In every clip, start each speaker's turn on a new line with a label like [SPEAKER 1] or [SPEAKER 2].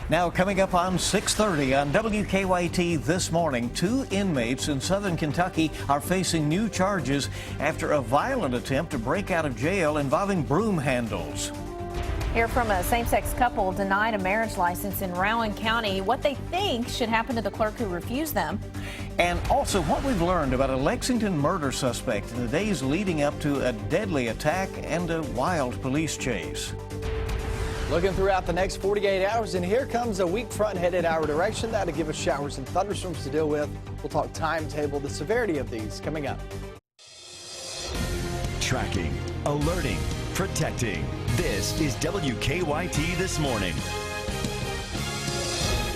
[SPEAKER 1] Now coming up on 6:30 on WKYT this morning, 2 inmates in southern Kentucky are facing new charges after a violent attempt to break out of jail involving broom handles.
[SPEAKER 2] Hear from a same-sex couple denied a marriage license in Rowan County, what they think should happen to the clerk who refused them.
[SPEAKER 1] And also what we've learned about a Lexington murder suspect in the days leading up to a deadly attack and a wild police chase.
[SPEAKER 3] Looking throughout the next 48 hours, and here comes a weak front headed our direction. That'll give us showers and thunderstorms to deal with. We'll talk timetable, the severity of these coming up.
[SPEAKER 4] Tracking, alerting, protecting. This is WKYT This Morning.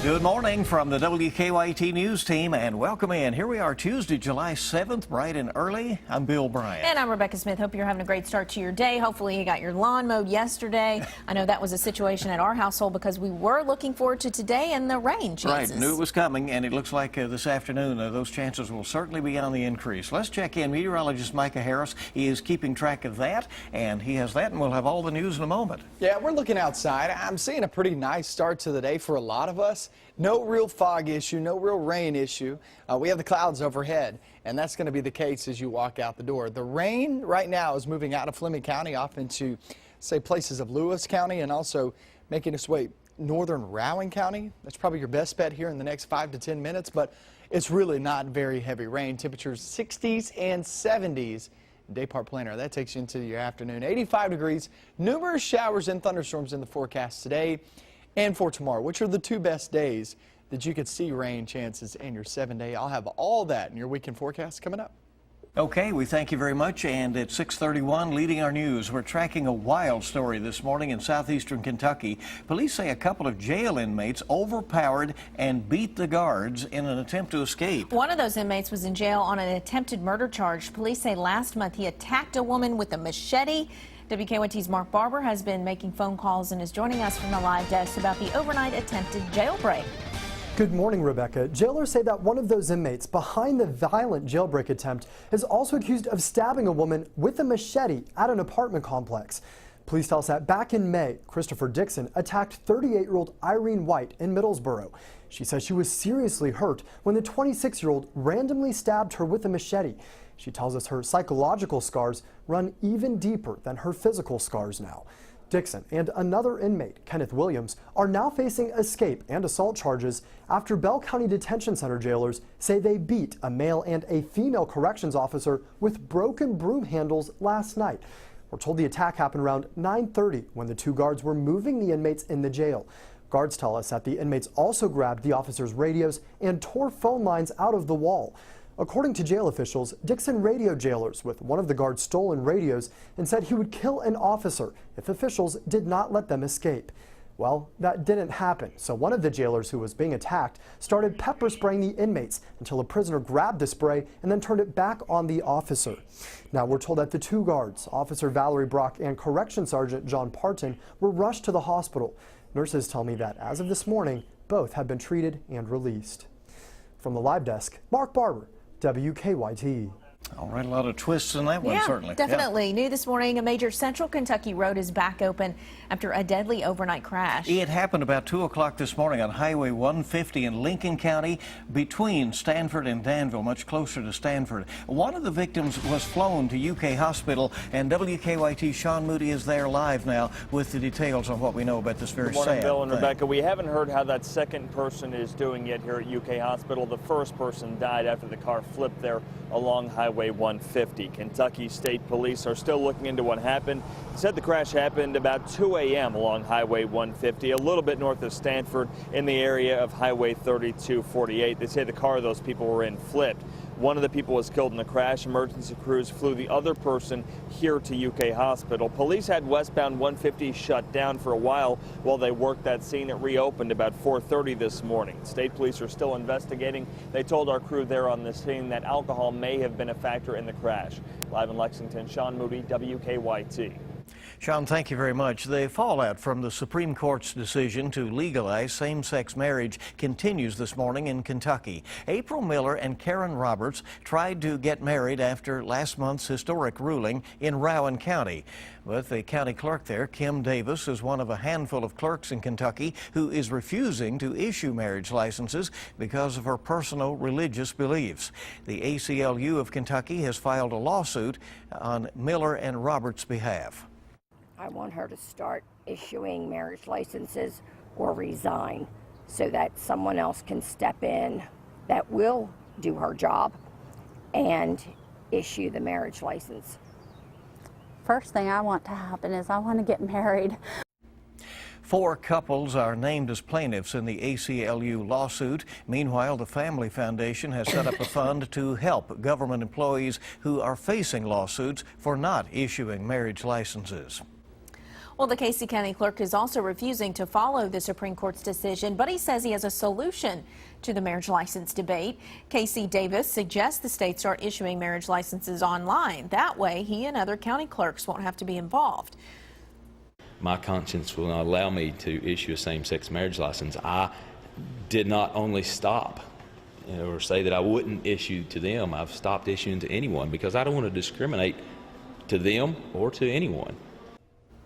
[SPEAKER 1] Good morning from the WKYT News team and welcome in. Here we are Tuesday, July 7th, bright and early. I'm Bill Bryant.
[SPEAKER 2] And I'm Rebecca Smith. Hope you're having a great start to your day. Hopefully you got your lawn mowed yesterday. I know that was a situation at our household because we were looking forward to today and the rain chances.
[SPEAKER 1] Right, knew it was coming, and it looks like this afternoon those chances will certainly be on the increase. Let's check in. Meteorologist Micah Harris, he is keeping track of that, and he has that, and we'll have all the news in a moment.
[SPEAKER 3] Yeah, we're looking outside. I'm seeing a pretty nice start to the day for a lot of us. No real fog issue, no real rain issue. We have the clouds overhead, and that's going to be the case as you walk out the door. The rain right now is moving out of Fleming County off into, say, places of Lewis County and also making its way northern Rowan County. That's probably your best bet here in the next 5 to 10 minutes, but it's really not very heavy rain. Temperatures 60s and 70s. Day part planner, that takes you into your afternoon. 85 degrees, numerous showers and thunderstorms in the forecast today and for tomorrow, which are the 2 best days that you could see rain chances in your 7-day. I'll have all that in your weekend forecast coming up.
[SPEAKER 1] Okay, we thank you very much, and at 6:31, leading our news, we're tracking a wild story this morning in southeastern Kentucky. Police say a couple of jail inmates overpowered and beat the guards in an attempt to escape.
[SPEAKER 2] One of those inmates was in jail on an attempted murder charge. Police say last month he attacked a woman with a machete. WKYT's Mark Barber has been making phone calls and is joining us from the live desk about the overnight attempted jailbreak.
[SPEAKER 5] Good morning, Rebecca. Jailers say that one of those inmates behind the violent jailbreak attempt is also accused of stabbing a woman with a machete at an apartment complex. Police tell us that back in May, Christopher Dixon attacked 38-year-old Irene White in Middlesboro. She says she was seriously hurt when the 26-year-old randomly stabbed her with a machete. She tells us her psychological scars run even deeper than her physical scars now. Dixon and another inmate, Kenneth Williams, are now facing escape and assault charges after Bell County Detention Center jailers say they beat a male and a female corrections officer with broken broom handles last night. We're told the attack happened around 9:30 when the 2 guards were moving the inmates in the jail. Guards tell us that the inmates also grabbed the officers' radios and tore phone lines out of the wall. According to jail officials, Dixon radioed jailers with one of the guards' stolen radios and said he would kill an officer if officials did not let them escape. Well, that didn't happen, so one of the jailers who was being attacked started pepper spraying the inmates until a prisoner grabbed the spray and then turned it back on the officer. Now, we're told that the 2 guards, Officer Valerie Brock and Correction Sergeant John Parton, were rushed to the hospital. Nurses tell me that as of this morning, both have been treated and released. From the live desk, Mark Barber, WKYT.
[SPEAKER 1] All right, a lot of twists in that one, certainly.
[SPEAKER 2] Definitely. Yeah. New this morning, a major central Kentucky road is back open after a deadly overnight crash.
[SPEAKER 1] It happened about 2 o'clock this morning on Highway 150 in Lincoln County between Stanford and Danville, much closer to Stanford. One of the victims was flown to UK Hospital, and WKYT Sean Moody is there live now with the details on what we know about this very sad
[SPEAKER 6] Good morning, Bill and
[SPEAKER 1] thing.
[SPEAKER 6] Rebecca. We haven't heard how that second person is doing yet here at UK Hospital. The first person died after the car flipped there along Highway 150. Kentucky State Police are still looking into what happened. Said the crash happened about 2 a.m. along Highway 150, a little bit north of Stanford in the area of Highway 3248. They say the car those people were in flipped. One of the people was killed in the crash. Emergency crews flew the other person here to UK Hospital. Police had westbound 150 shut down for a while they worked that scene. It reopened about 4:30 this morning. State police are still investigating. They told our crew there on the scene that alcohol may have been a factor in the crash. Live in Lexington, Sean Moody, WKYT.
[SPEAKER 1] Sean, thank you very much. The fallout from the Supreme Court's decision to legalize same-sex marriage continues this morning in Kentucky. April Miller and Karen Roberts tried to get married after last month's historic ruling in Rowan County. But the county clerk there, Kim Davis, is one of a handful of clerks in Kentucky who is refusing to issue marriage licenses because of her personal religious beliefs. The ACLU of Kentucky has filed a lawsuit on Miller and Roberts' behalf.
[SPEAKER 7] I want her to start issuing marriage licenses or resign so that someone else can step in that will do her job and issue the marriage license.
[SPEAKER 8] First thing I want to happen is I want to get married.
[SPEAKER 1] 4 couples are named as plaintiffs in the ACLU lawsuit. Meanwhile, the Family Foundation has set up a fund to help government employees who are facing lawsuits for not issuing marriage licenses.
[SPEAKER 2] Well, the Casey County clerk is also refusing to follow the Supreme Court's decision, but he says he has a solution to the marriage license debate. Casey Davis suggests the state start issuing marriage licenses online. That way, he and other county clerks won't have to be involved.
[SPEAKER 9] My conscience will not allow me to issue a same-sex marriage license. I did not only stop or say that I wouldn't issue to them. I've stopped issuing to anyone because I don't want to discriminate to them or to anyone.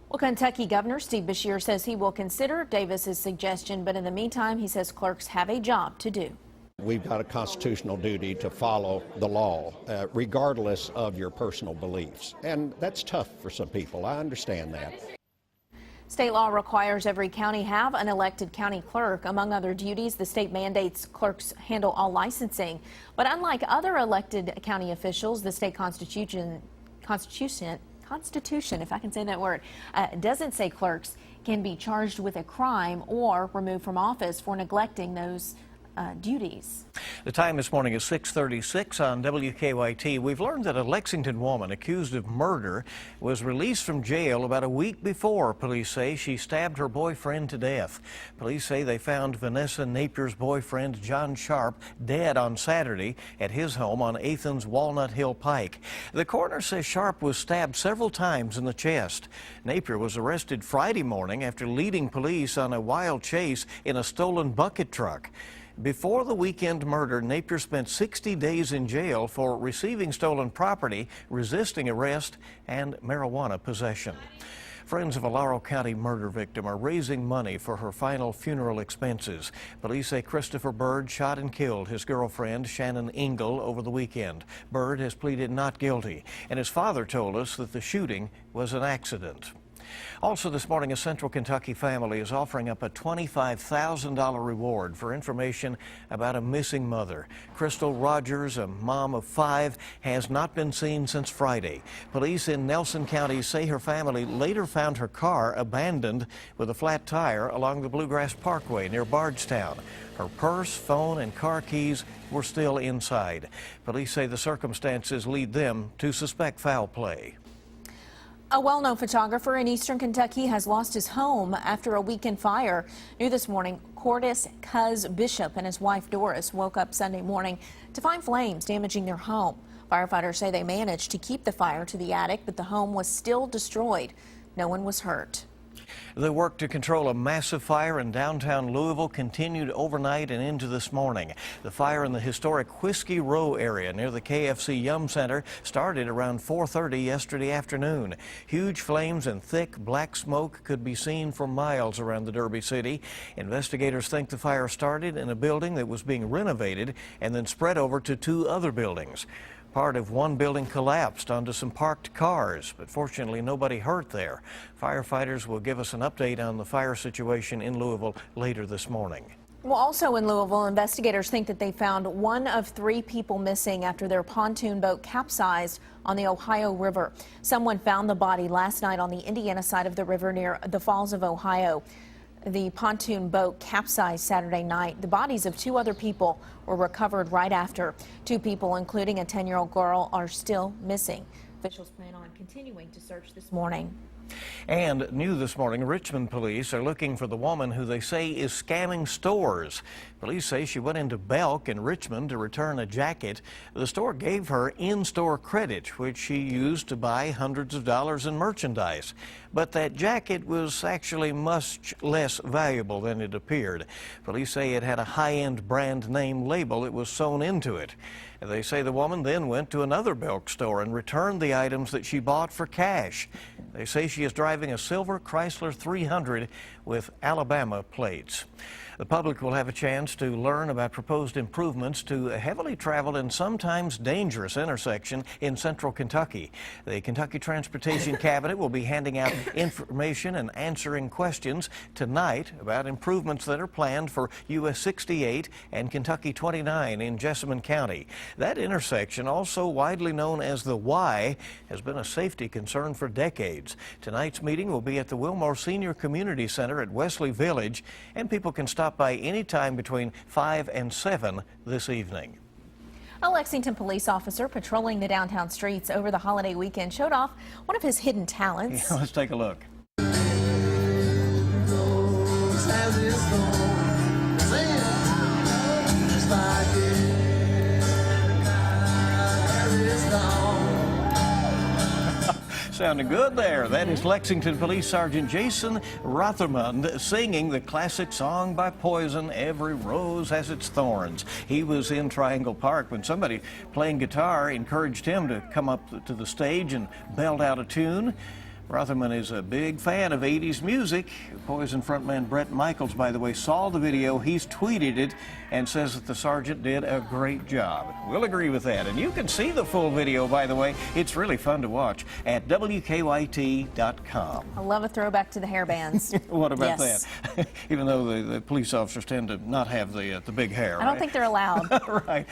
[SPEAKER 2] Well, Kentucky Governor Steve Beshear says he will consider Davis's suggestion, but in the meantime, he says clerks have a job to do.
[SPEAKER 10] We've got a constitutional duty to follow the law, regardless of your personal beliefs. And that's tough for some people. I understand that.
[SPEAKER 2] State law requires every county have an elected county clerk. Among other duties, the state mandates clerks handle all licensing. But unlike other elected county officials, the state constitution, if I can say that word, doesn't say clerks can be charged with a crime or removed from office for neglecting those duties.
[SPEAKER 1] The time this morning is 6:36 on WKYT. We've learned that a Lexington woman accused of murder was released from jail about a week before police say she stabbed her boyfriend to death. Police say they found Vanessa Napier's boyfriend, John Sharp, dead on Saturday at his home on Athens Walnut Hill Pike. The coroner says Sharp was stabbed several times in the chest. Napier was arrested Friday morning after leading police on a wild chase in a stolen bucket truck. Before the weekend murder, Napier spent 60 days in jail for receiving stolen property, resisting arrest, and marijuana possession. Friends of a Laurel County murder victim are raising money for her final funeral expenses. Police say Christopher Bird shot and killed his girlfriend, Shannon Engel, over the weekend. Bird has pleaded not guilty, and his father told us that the shooting was an accident. Also this morning, a Central Kentucky family is offering up a $25,000 reward for information about a missing mother. Crystal Rogers, a mom of 5, has not been seen since Friday. Police in Nelson County say her family later found her car abandoned with a flat tire along the Bluegrass Parkway near Bardstown. Her purse, phone, and car keys were still inside. Police say the circumstances lead them to suspect foul play.
[SPEAKER 2] A well-known photographer in eastern Kentucky has lost his home after a weekend fire. New this morning, Cordis Cuz Bishop and his wife Doris woke up Sunday morning to find flames damaging their home. Firefighters say they managed to keep the fire to the attic, but the home was still destroyed. No one was hurt.
[SPEAKER 1] The work to control a massive fire in downtown Louisville continued overnight and into this morning. The fire in the historic Whiskey Row area near the KFC Yum Center started around 4:30 yesterday afternoon. Huge flames and thick black smoke could be seen for miles around the Derby City. Investigators think the fire started in a building that was being renovated and then spread over to 2 other buildings. Part of one building collapsed onto some parked cars, but fortunately nobody hurt there. Firefighters will give us an update on the fire situation in Louisville later this morning.
[SPEAKER 2] Well, also in Louisville, investigators think that they found 1 of 3 people missing after their pontoon boat capsized on the Ohio River. Someone found the body last night on the Indiana side of the river near the Falls of Ohio. The pontoon boat capsized Saturday night. The bodies of 2 other people were recovered right after. 2 people, including a 10-year-old girl, are still missing. Officials plan on continuing to search this morning.
[SPEAKER 1] And new this morning, Richmond police are looking for the woman who they say is scamming stores. Police say she went into Belk in Richmond to return a jacket. The store gave her in-store credit, which she used to buy hundreds of dollars in merchandise. But that jacket was actually much less valuable than it appeared. Police say it had a high-end brand name label that was sewn into it. They say the woman then went to another Belk store and returned the items that she bought for cash. They say she is driving a silver Chrysler 300 with Alabama plates. The public will have a chance to learn about proposed improvements to a heavily traveled and sometimes dangerous intersection in central Kentucky. The Kentucky Transportation Cabinet will be handing out information and answering questions tonight about improvements that are planned for US 68 and Kentucky 29 in Jessamine County. That intersection, also widely known as the Y, has been a safety concern for decades. Tonight's meeting will be at the Wilmore Senior Community Center at Wesley Village, and people can stop by any time between 5 and 7 this evening.
[SPEAKER 2] A Lexington police officer patrolling the downtown streets over the holiday weekend showed off one of his hidden talents.
[SPEAKER 1] Yeah, let's take a look. Sounding good there. That is Lexington Police Sergeant Jason Rothermund singing the classic song by Poison, "Every Rose Has Its Thorns." He was in Triangle Park when somebody playing guitar encouraged him to come up to the stage and belt out a tune. Rothermund is a big fan of 80s music. Poison frontman Bret Michaels, by the way, saw the video. He's tweeted it and says that the sergeant did a great job. We'll agree with that. And you can see the full video, by the way. It's really fun to watch at WKYT.com.
[SPEAKER 2] I love a throwback to the hair bands.
[SPEAKER 1] What about
[SPEAKER 2] yes.
[SPEAKER 1] that? Even though the police officers tend to not have the big hair,
[SPEAKER 2] I don't
[SPEAKER 1] right?
[SPEAKER 2] think they're allowed.
[SPEAKER 1] Right.